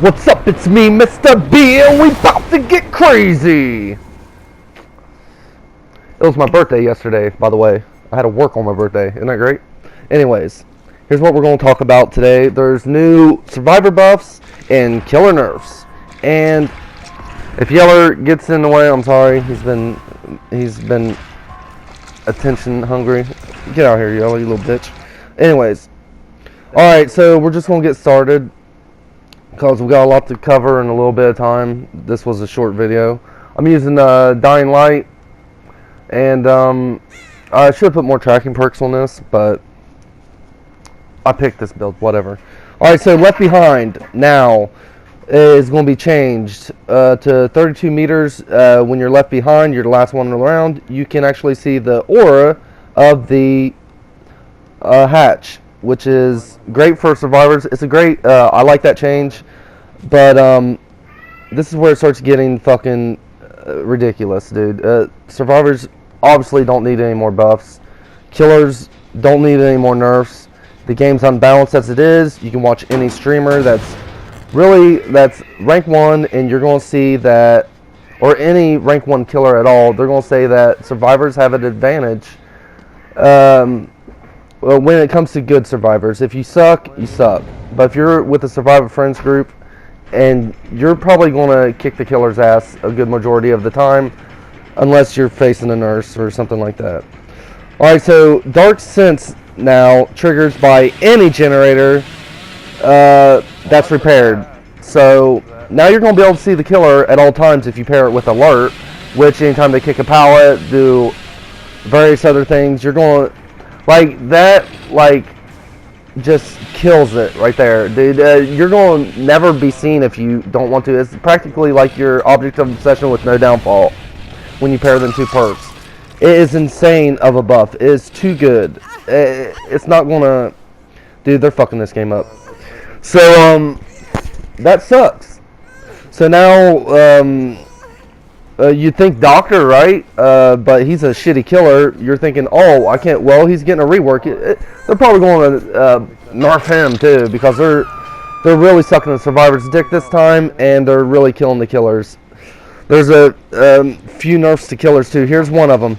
What's up? It's me, Mr. B, and we about to get crazy. It was my birthday yesterday, by the way. I had to work on my birthday. Isn't that great? Anyways, here's what we're going to talk about today. There's new survivor buffs and killer nerfs. And if Yeller gets in the way, I'm sorry. He's been attention hungry. Get out here, Yeller, you little bitch. Anyways, alright, so we're just going to get started, because we got a lot to cover in a little bit of time. This was a short video. I'm using Dying Light, and I should have put more tracking perks on this, but I picked this build, whatever. Alright, so Left Behind now is going to be changed to 32 meters. When you're left behind, you're the last one around, you can actually see the aura of the hatch, which is great for survivors. It's a great, I like that change, but this is where it starts getting fucking ridiculous, dude. Survivors obviously don't need any more buffs. Killers don't need any more nerfs. The game's unbalanced as it is. You can watch any streamer that's rank 1, and you're going to see that, or any rank 1 killer at all, they're going to say that survivors have an advantage. Well, when it comes to good survivors, if you suck, you suck. But if you're with a survivor friends group, and you're probably going to kick the killer's ass a good majority of the time, unless you're facing a nurse or something like that. Alright, so Dark Sense now triggers by any generator that's repaired. So now you're going to be able to see the killer at all times if you pair it with Alert, which anytime they kick a pallet, do various other things, you're going to, like, that, like, just kills it right there, dude. You're going to never be seen if you don't want to. It's practically like your object of obsession with no downfall when you pair them two perks. It is insane of a buff. It is too good. It's not going to... Dude, they're fucking this game up. So, that sucks. So now, you'd think Doctor, right? But he's a shitty killer. You're thinking, oh, I can't. Well, he's getting a rework. They're probably going to nerf him too, because they're really sucking the survivor's dick this time, and they're really killing the killers. There's a few nerfs to killers too. Here's one of them.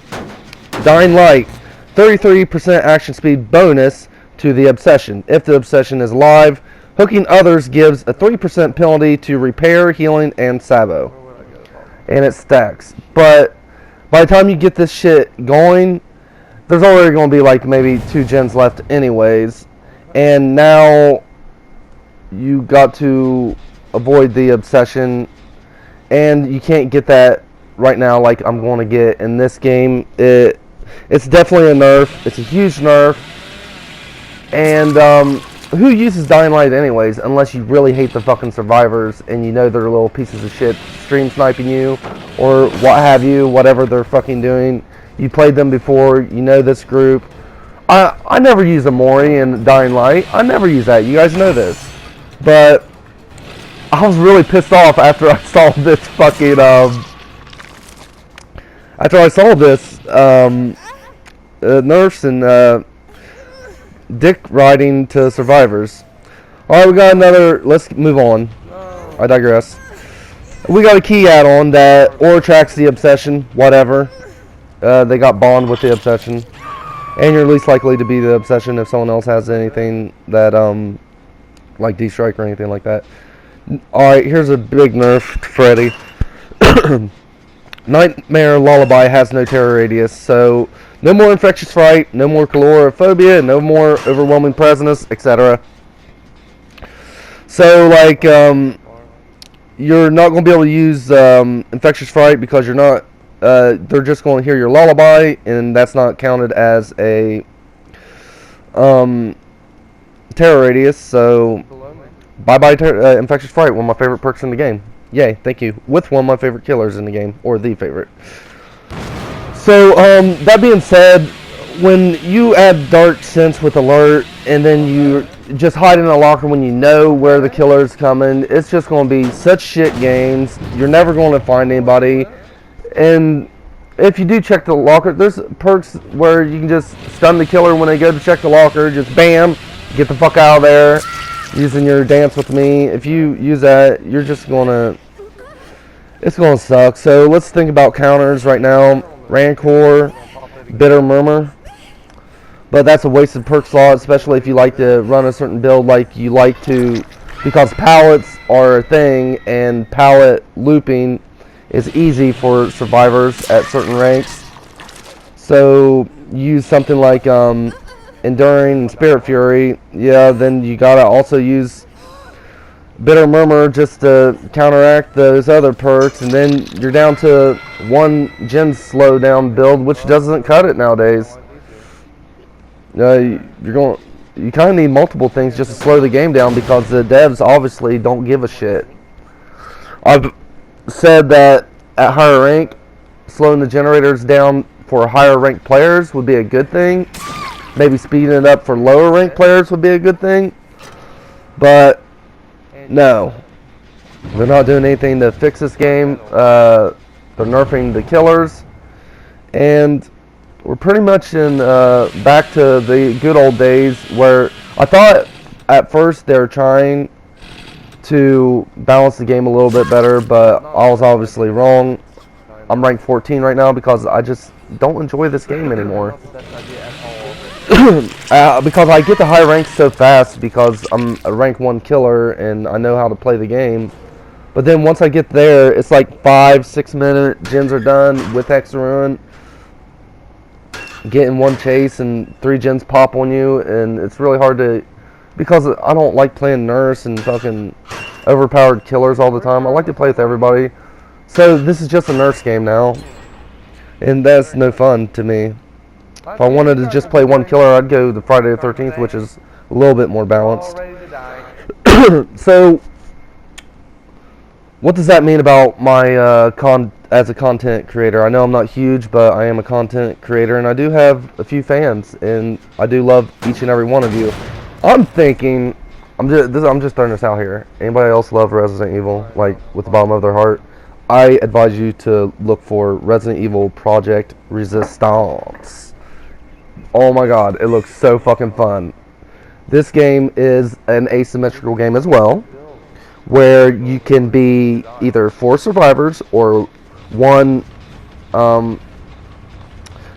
Dying Light, 33% action speed bonus to the obsession. If the obsession is alive, hooking others gives a 3% penalty to repair, healing, and salvo. And it stacks. But by the time you get this shit going, there's already going to be like maybe 2 gens left anyways. And now you got to avoid the obsession, and you can't get that right now like I'm going to get in this game. It's definitely a nerf. It's a huge nerf. And who uses Dying Light anyways, unless you really hate the fucking survivors and you know they're little pieces of shit stream sniping you or what have you, whatever they're fucking doing. You played them before, you know this group. I never use a Mori in Dying Light. I never use that. You guys know this. But I was really pissed off after I saw this fucking nerfs and dick riding to survivors. Alright, we got another. Let's move on. I digress. We got a key add-on that aura tracks the obsession, whatever. They got bond with the obsession, and you're least likely to be the obsession if someone else has anything that like D-Strike or anything like that. Alright, here's a big nerf to Freddy. Nightmare Lullaby has no terror radius, so no more infectious fright, no more calorophobia, no more overwhelming presence, etc. So, like, you're not going to be able to use infectious fright because you're not. They're just going to hear your lullaby, and that's not counted as a terror radius. So, bye-bye infectious fright, one of my favorite perks in the game. Yay, thank you. With one of my favorite killers in the game, or the favorite. So, that being said, when you add Dark Sense with Alert, and then you just hide in a locker when you know where the killer's coming, it's just going to be such shit games. You're never going to find anybody. And if you do check the locker, there's perks where you can just stun the killer when they go to check the locker. Just bam, get the fuck out of there. using your dance with me. If you use that, you're just gonna, it's gonna suck. So let's think about counters right now. Rancor, Bitter Murmur. But that's a wasted perk slot, especially if you like to run a certain build like you like to, because pallets are a thing, and pallet looping is easy for survivors at certain ranks. So use something like Enduring and Spirit Fury. Yeah, then you gotta also use Bitter Murmur just to counteract those other perks, and then you're down to one gen slowdown build, which doesn't cut it nowadays. You kind of need multiple things just to slow the game down, because the devs obviously don't give a shit. I've said that at higher rank, slowing the generators down for higher ranked players would be a good thing. Maybe speeding it up for lower ranked players would be a good thing. But no, they're not doing anything to fix this game. They're nerfing the killers, and we're pretty much in back to the good old days, where I thought at first they were trying to balance the game a little bit better, but I was obviously wrong. I'm ranked 14 right now because I just don't enjoy this game anymore. Because I get to high ranks so fast because I'm a rank 1 killer and I know how to play the game. But then once I get there, it's like 5-6 minute gens are done with Hex Ruin. Get in one chase and 3 gens pop on you, and it's really hard to, because I don't like playing nurse and fucking overpowered killers all the time. I like to play with everybody. So this is just a nurse game now, and that's no fun to me. If I wanted to just play one killer, I'd go the Friday the 13th, which is a little bit more balanced. So what does that mean about my as a content creator? I know I'm not huge, but I am a content creator, and I do have a few fans, and I do love each and every one of you. I'm thinking, I'm just throwing this out here. Anybody else love Resident Evil, like with the bottom of their heart? I advise you to look for Resident Evil Project Resistance. Oh my god, it looks so fucking fun. This game is an asymmetrical game as well, where you can be either 4 survivors or 1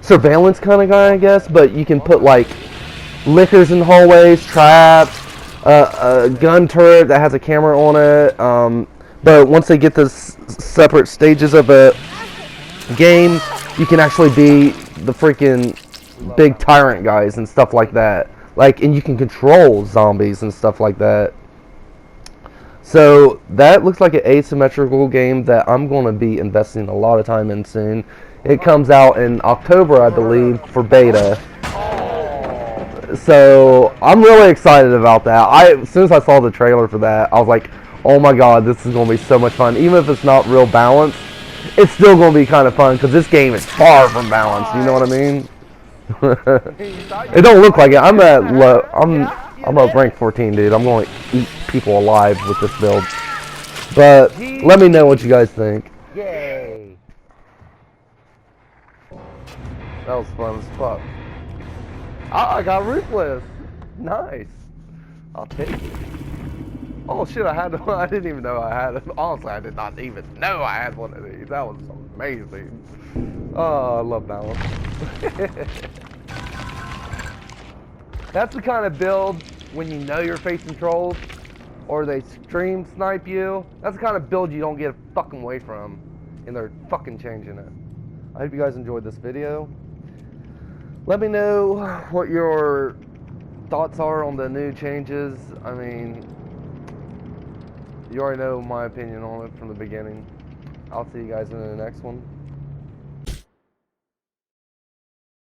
surveillance kind of guy, I guess, but you can put like lickers in hallways, traps, a gun turret that has a camera on it, but once they get the separate stages of a game, you can actually be the freaking big tyrant guys and stuff like that. Like, and you can control zombies and stuff like that. So that looks like an asymmetrical game that I'm going to be investing a lot of time in soon. It comes out in October, I believe, for beta. So I'm really excited about that. As soon as I saw the trailer for that, I was like, oh my god, this is going to be so much fun. Even if it's not real balanced, it's still going to be kind of fun, because this game is far from balanced, you know what I mean? It don't look like it. I'm up rank 14, dude. I'm going to eat people alive with this build. But let me know what you guys think. Yay! That was fun as fuck. I got Ruthless. Nice. I'll take it. Oh shit, I didn't even know I had it. Honestly, I did not even know I had one of these. That was amazing. Oh, I love balance. That's the kind of build when you know you're facing trolls or they stream snipe you. That's the kind of build you don't get fucking away from, and they're fucking changing it. I hope you guys enjoyed this video. Let me know what your thoughts are on the new changes. I mean, you already know my opinion on it from the beginning. I'll see you guys in the next one.